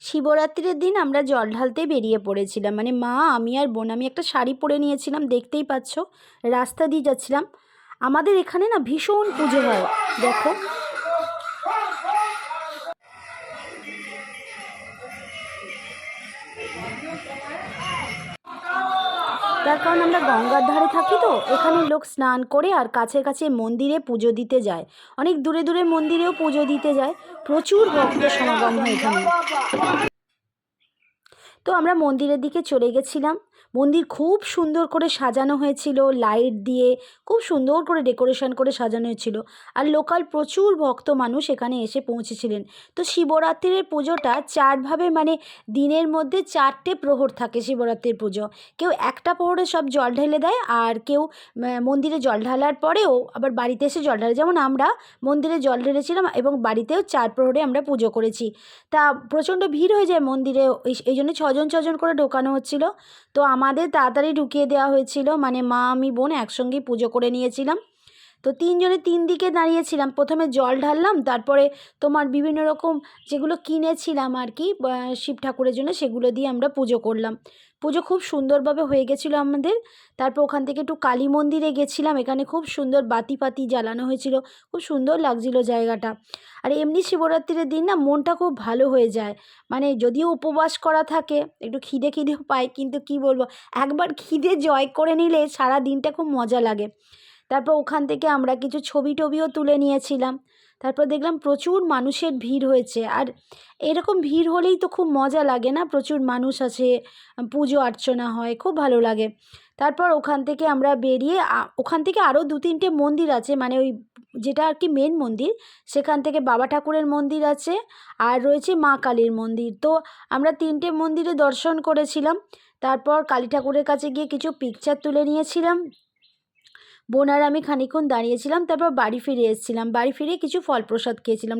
শিবরাত্রির দিন আমরা জল ঢালতে বেরিয়ে পড়েছিলাম, মানে মা, আমি আর বোন। আমি একটা শাড়ি পরে নিয়েছিলাম, দেখতেই পাচ্ছ। রাস্তা দিয়ে যাচ্ছিলাম। আমাদের এখানে না ভীষণ পুজো হয়, দেখো। তার কারণ আমরা গঙ্গার ধারে থাকি, তো এখানে লোক স্নান করে আর কাছে কাছে মন্দিরে পুজো দিতে যায়। অনেক দূরে দূরে মন্দিরেও পুজো দিতে যায়। প্রচুর ভক্ত সমাগম হয় এখানে। তো আমরা মন্দিরের দিকে চলে গেছিলাম। মন্দির খুব সুন্দর করে সাজানো হয়েছিল, লাইট দিয়ে খুব সুন্দর করে ডেকোরেশন করে সাজানো হয়েছিল। আর লোকাল প্রচুর ভক্ত মানুষ এখানে এসে পৌঁছেছিলেন। তো শিবরাত্রির পুজোটা চারভাবে, মানে দিনের মধ্যে 4টে প্রহর থাকে শিবরাত্রির পুজো। কেউ একটা প্রহরে সব জল ঢেলে দেয়, আর কেউ মন্দিরে জল ঢালার পরেও আবার বাড়িতে এসে জল ঢালে। যেমন আমরা মন্দিরে জল ঢেলেছিলাম এবং বাড়িতেও 4 প্রহরে আমরা পুজো করেছি। তা প্রচণ্ড ভিড় হয়ে যায় মন্দিরে, এই জন্য 6জন করে ঢোকানো হচ্ছিল। তো আমাদের তাড়াতাড়ি ঢুকিয়ে দেওয়া হয়েছিল, মানে মা, আমি, বোন একসঙ্গেই পুজো করে নিয়েছিলাম। তো 3জনে 3 দিকে দাঁড়িয়েছিলাম। প্রথমে জল ঢাললাম, তারপরে তোমার বিভিন্ন রকম যেগুলো কিনেছিলাম আর কি শিব ঠাকুরের জন্য, সেগুলো দিয়ে আমরা পুজো করলাম। পুজো খুব সুন্দরভাবে হয়ে গেছিলো আমাদের। তারপর ওখান থেকে একটু কালী মন্দিরে গেছিলাম। এখানে খুব সুন্দর বাতি ফাতি জ্বালানো হয়েছিল, খুব সুন্দর লাগছিল জায়গাটা। আর এমনি শিবরাত্রির দিন না মনটা খুব ভালো হয়ে যায়। মানে যদিও উপবাস করা থাকে, একটু খিদেও পায়, কিন্তু কি বলবো, একবার খিদে জয় করে নিলে সারা দিনটা খুব মজা লাগে। তারপর ওখান থেকে আমরা কিছু ছবি টবিও তুলে নিয়েছিলাম। তারপর দেখলাম প্রচুর মানুষের ভিড় হয়েছে। আর এরকম ভিড় হলেই তো খুব মজা লাগে না, প্রচুর মানুষ আছে, পুজো অর্চনা হয়, খুব ভালো লাগে। তারপর ওখান থেকে আমরা বেরিয়ে ওখান থেকে আরও 2-3টে মন্দির আছে, মানে ওই যেটা আর কি মেন মন্দির, সেখান থেকে বাবা ঠাকুরের মন্দির আছে, আর রয়েছে মা কালীর মন্দির। তো আমরা 3টে মন্দিরে দর্শন করেছিলাম। তারপর কালী ঠাকুরের কাছে গিয়ে কিছু পিকচার তুলে নিয়েছিলাম। বোন আর আমি খানিকক্ষণ দাঁড়িয়েছিলাম, তারপর বাড়ি ফিরে এসেছিলাম। বাড়ি ফিরে কিছু ফল প্রসাদ খেয়েছিলাম।